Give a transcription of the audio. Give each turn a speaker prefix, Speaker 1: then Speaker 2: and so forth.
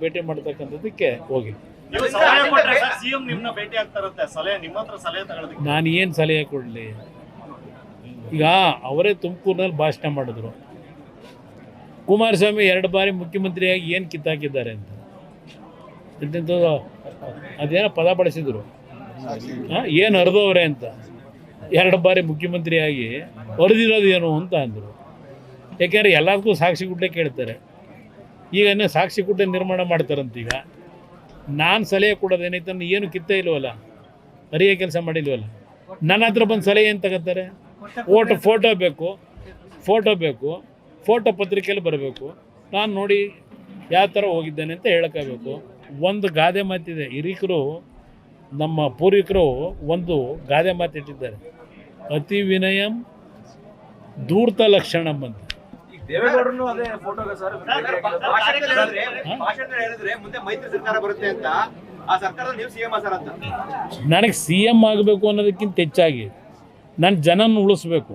Speaker 1: ಭೇಟಿ ಮಾಡ್ತಕ್ಕಂಥದ್ದಕ್ಕೆ ಹೋಗಿ ನಾನು ಏನು ಸಲಹೆ ಕೊಡಲಿ? ಈಗ ಅವರೇ ತುಮಕೂರಿನಲ್ಲಿ ಭಾಷಣ ಮಾಡಿದ್ರು, ಕುಮಾರಸ್ವಾಮಿ 2 ಬಾರಿ ಮುಖ್ಯಮಂತ್ರಿಯಾಗಿ ಏನು ಕಿತ್ತಾಕಿದ್ದಾರೆ ಅಂತ. ಅದೇನೋ ಪದ ಬಳಸಿದ್ರು, ಏನು ಹರಿದವ್ರೆ ಅಂತ. 2 ಬಾರಿ ಮುಖ್ಯಮಂತ್ರಿಯಾಗಿ ಹರಿದಿರೋದು ಏನು ಅಂತ ಅಂದರು. ಯಾಕೆಂದರೆ ಎಲ್ಲದಕ್ಕೂ ಸಾಕ್ಷಿ ಗುಡ್ಡೆ ಕೇಳ್ತಾರೆ. ಈಗ ಸಾಕ್ಷಿ ಗುಡ್ಡೆ ನಿರ್ಮಾಣ ಮಾಡ್ತಾರಂತ. ಈಗ ನಾನು ಸಲಹೆ ಕೊಡೋದೇನೈತೆ, ಏನು ಕಿತ್ತೇ ಇಲ್ವಲ್ಲ, ಹರಿಯೋ ಕೆಲಸ ಮಾಡಿಲ್ವಲ್ಲ. ನನ್ನ ಹತ್ರ ಬಂದು ಸಲಹೆ ಏನು ತಗೋತಾರೆ? ಫೋಟೋ ಬೇಕು, ಫೋಟೋ ಪತ್ರಿಕೆಯಲ್ಲಿ ಬರಬೇಕು, ನಾನು ನೋಡಿ ಯಾವ ಥರ ಹೋಗಿದ್ದೇನೆ ಅಂತ ಹೇಳೋಕ್ಕಾಗಬೇಕು. ಒಂದು ಗಾದೆ ಮಾತಿದೆ, ಹಿರಿಕರು ನಮ್ಮ ಪೂರ್ವಿಕರು ಒಂದು ಗಾದೆ ಮಾತಿಟ್ಟಿದ್ದಾರೆ, ಅತಿ ವಿನಯಂ ಧೂರ್ತ ಲಕ್ಷಣಂ ಅಂತ. ನನಗೆ CM ಆಗಬೇಕು ಅನ್ನೋದಕ್ಕಿಂತ ಹೆಚ್ಚಾಗಿ ನನ್ನ ಜನನ ಉಳಿಸ್ಬೇಕು.